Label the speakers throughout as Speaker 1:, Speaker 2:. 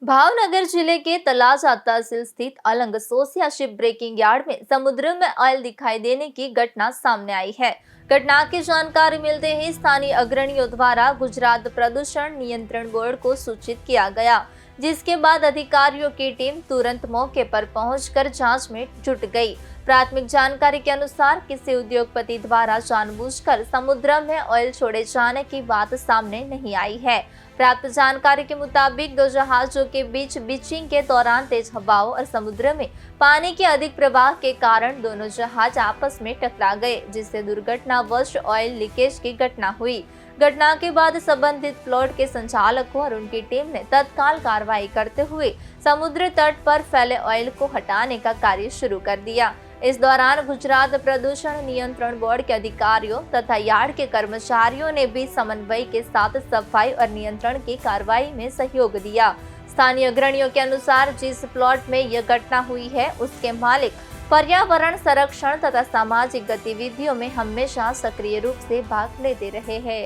Speaker 1: भावनगर जिले के तलाजा तहसील स्थित अलंग सोसिया शिप ब्रेकिंग यार्ड में समुद्र में ऑयल दिखाई देने की घटना सामने आई है। घटना की जानकारी मिलते ही स्थानीय अग्रणियों द्वारा गुजरात प्रदूषण नियंत्रण बोर्ड को सूचित किया गया, जिसके बाद अधिकारियों की टीम तुरंत मौके पर पहुंचकर जांच में जुट गई। प्राथमिक जानकारी के अनुसार किसी उद्योगपति द्वारा जानबूझकर समुद्र में ऑयल छोड़े जाने की बात सामने नहीं आई है। प्राप्त जानकारी के मुताबिक दो जहाजों के बीच बीचिंग के दौरान तेज हवाओं और समुद्र में पानी के अधिक प्रवाह के कारण दोनों जहाज आपस में टकरा गए, जिससे दुर्घटनावश ऑयल लीकेज की घटना हुई। घटना के बाद संबंधित प्लॉट के संचालकों और उनकी टीम ने तत्काल कार्रवाई करते हुए समुद्र तट पर फैले ऑयल को हटाने का कार्य शुरू कर दिया। इस दौरान गुजरात प्रदूषण नियंत्रण बोर्ड के अधिकारियों तथा यार्ड के कर्मचारियों ने भी समन्वय के साथ सफाई और नियंत्रण की कार्रवाई में सहयोग दिया। स्थानीय अग्रणियों के अनुसार जिस प्लॉट में यह घटना हुई है, उसके मालिक पर्यावरण संरक्षण तथा सामाजिक गतिविधियों में हमेशा सक्रिय रूप से भाग लेते रहे हैं।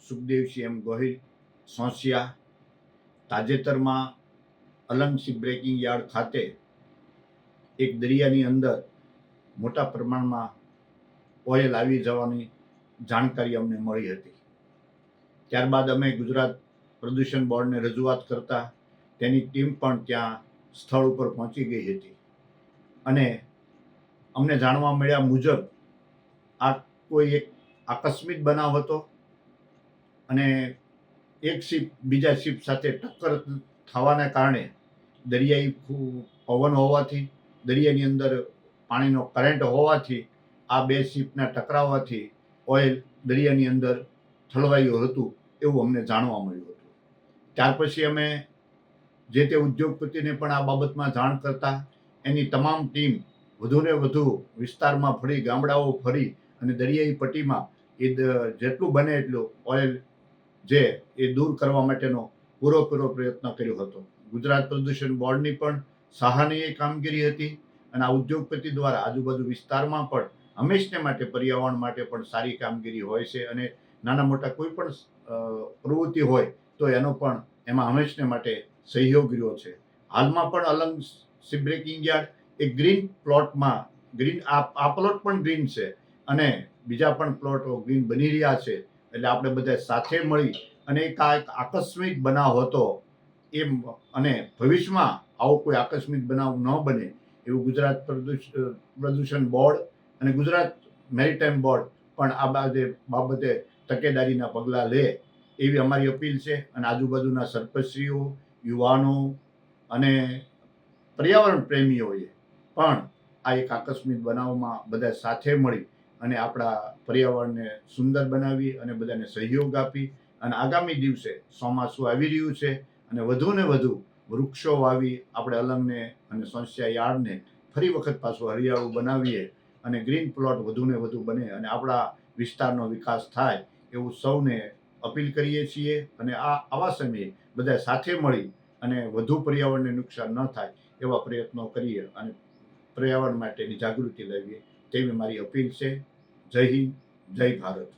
Speaker 2: सुखदेव सिंह गोहिल सोसिया ताजेतरमा अलंग शिप ब्रेकिंग यार्ड खाते एक दरियाની અંદર મોટા પ્રમાણમાં ઓઇલ આવી જવાની જાણકારી અમને મળી હતી। ત્યારબાદ અમે ગુજરાત પ્રદૂષણ બોર્ડને રજૂઆત કરતા તેની ટીમ પણ ત્યાં સ્થળ ઉપર પહોંચી ગઈ હતી અને અમને જાણવા મળ્યા મુજબ આ કોઈ એક આકસ્મિક બનાવ હતો અને એક શિપ બીજા શિપ સાથે ટક્કર થવાના કારણે દરિયાઈ પવન હોવાથી દરિયાની અંદર પાણીનો કરંટ હોવાથી આ બે શિપના ટકરાવવાથી ઓઇલ દરિયાની અંદર ઠલવાયું હતું એવું અમને જાણવા મળ્યું હતું। ત્યાર પછી અમે જે તે ઉદ્યોગપતિને પણ આ બાબતમાં જાણ કરતા એની તમામ ટીમ વધુને વધુ વિસ્તારમાં ફરી ગામડાઓ ફરી અને દરિયાઈ પટ્ટીમાં એ જેટલું બને એટલું ઓઇલ જે એ દૂર કરવા માટેનો પૂરેપૂરો પ્રયત્ન કર્યો હતો। ગુજરાત પ્રદૂષણ બોર્ડની પણ સહાયનીય કામગીરી હતી અને આ ઉદ્યોગપતિ દ્વારા આજુબાજુ વિસ્તારમાં પણ હંમેશને માટે પર્યાવરણ માટે પણ સારી કામગીરી હોય છે અને નાના મોટા કોઈ પણ પ્રવૃત્તિ હોય તો એનો પણ એમાં હંમેશને માટે સહયોગ રહ્યો છે। હાલમાં પણ અલંગ શિપ બ્રેકિંગ યાર્ડ એક ગ્રીન પ્લોટમાં આ પ્લોટ પણ ગ્રીન છે અને બીજા પણ પ્લોટો ગ્રીન બની રહ્યા છે। એટલે આપણે બધા સાથે મળી અને એક આકસ્મિક બનાવ હતો એમ અને ભવિષ્યમાં આવો કોઈ આકસ્મિક બનાવ ન બને એવું ગુજરાત પ્રદૂષણ બોર્ડ અને ગુજરાત મેરીટાઈમ બોર્ડ પણ આ બાબતે તકેદારીના પગલાં લે એવી અમારી અપીલ છે અને આજુબાજુના સરપંચશ્રીઓ યુવાનો અને પર્યાવરણ પ્રેમીઓએ પણ આ એક આકસ્મિક બનાવમાં બધા સાથે મળી અને આપણા પર્યાવરણને સુંદર બનાવી અને બધાને સહયોગ આપી અને આગામી દિવસે ચોમાસું આવી રહ્યું છે અને વધુને વધુ વૃક્ષો વાવી આપણે અલંગને અને સોસિયા યાર્ડને ફરી વખત પાછું હરિયાળું બનાવીએ અને ગ્રીન પ્લોટ વધુને વધુ બને અને આપણા વિસ્તારનો વિકાસ થાય એવું સૌને અપીલ કરીએ છીએ અને આવા સમયે બધા સાથે મળી અને વધુ પર્યાવરણને નુકસાન ન થાય એવા પ્રયત્નો કરીએ અને પર્યાવરણ માટેની જાગૃતિ લાવીએ તેવી મારી અપીલ છે। જય હિન્દ, જય ભારત।